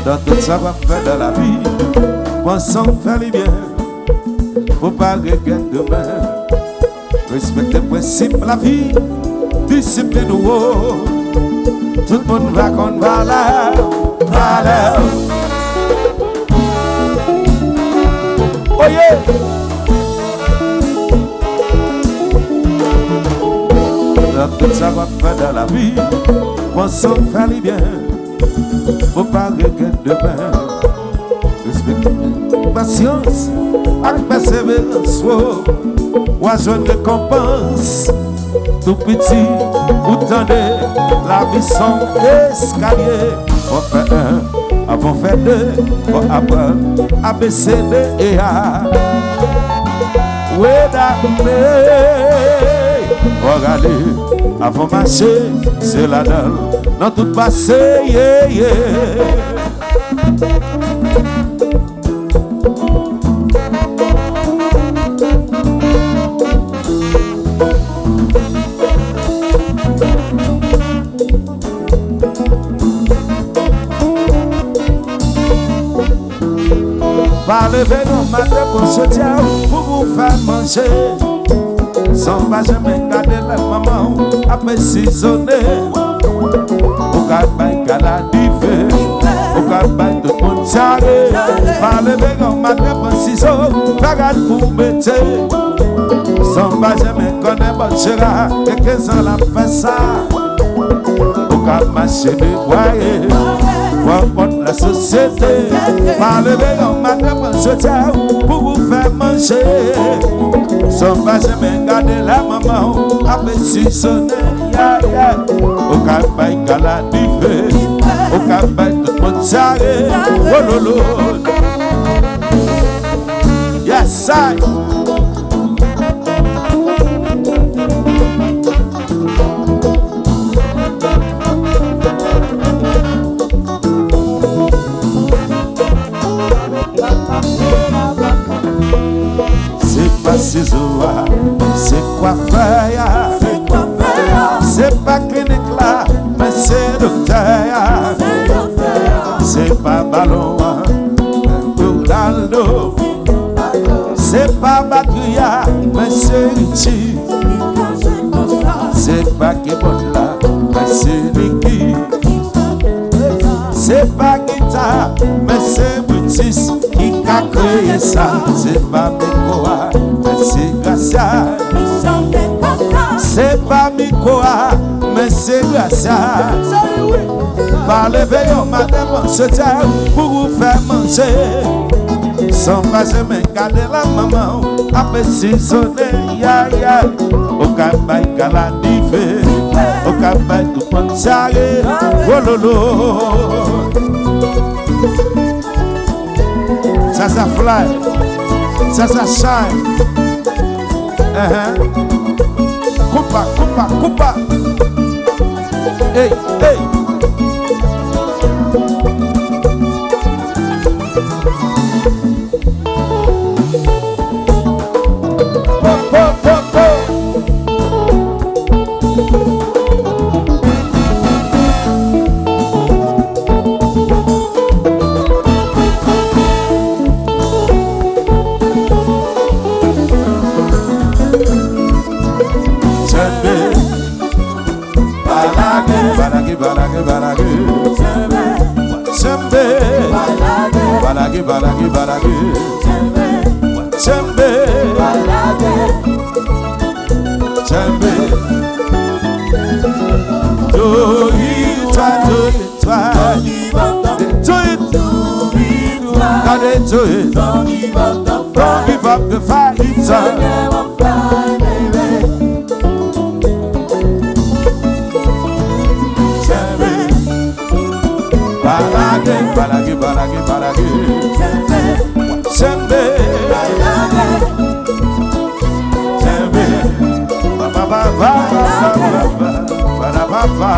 Dans tout ça qu'on fait dans la vie, pensons faire les bien. Faut pas regretter demain. Respecter le principe de la vie, discipline nous. Tout le monde va qu'on valeur, valeur. Oh yeah! Dans tout ça qu'on fait dans la vie, pensons faire les bien. Faut pas regretter demain. Respecter patience avec persévérance. Oiseau de récompense, tout petit, vous tendez, la vie son escalier. Faut faire un, avant faire deux, faut apprendre A, B, C, D et A. Oui, d'accord, faut regarder, avant marcher, c'est la dalle, dans tout passé, yeah, yeah. Pas lever nos matin pour se dire, pour vous faire manger. Sans pas jamais garder la maman, après saisonner. Au cas de la dive, au cas de tout le monde s'arrête. Pas lever nos matin pour ciseaux, bagarre pour mettre. Sans pas jamais connaître bon chéra, quelques ans la fait ça. Au cas de marcher de boyer. Pour la société, par le bégon, matin pour se taire, pour vous faire manger. Sans pas jamais garder la maman, après saisonner, ya ya. Au campagne, la dive, au campagne, tout le monde s'arrête, oh lolo. Yes, I. C'est quoi faire, c'est pas clinique là, mais c'est docteur. C'est pas ballon, Ronaldo. C'est pas Batria, mais c'est Richie. C'est pas Kebola, mais c'est Nicky. C'est pas guitare, mais c'est Brutis qui a créé ça. C'est pas Mikoa, mais c'est Gracia. C'est pas Mikoa, mais c'est Gracia. Par le veillon matin, on se tient pour vous faire manger. Sans pas jamais garder la maman, après saisonner, ya ya. Au campagne, la dive, au campagne, tout le monde s'arrête, oh lolo. Ça fly, ça shine. Coupa, coupa, coupa. Hey, hey. Po, po, po, po. Balagi, balagi, Chembe, Chembe, do it, don't give up the fight, Chembe, balagi, balagi, balagi, balagi. Chembe, Chembe, ba ba ba ba ba ba ba ba ba ba.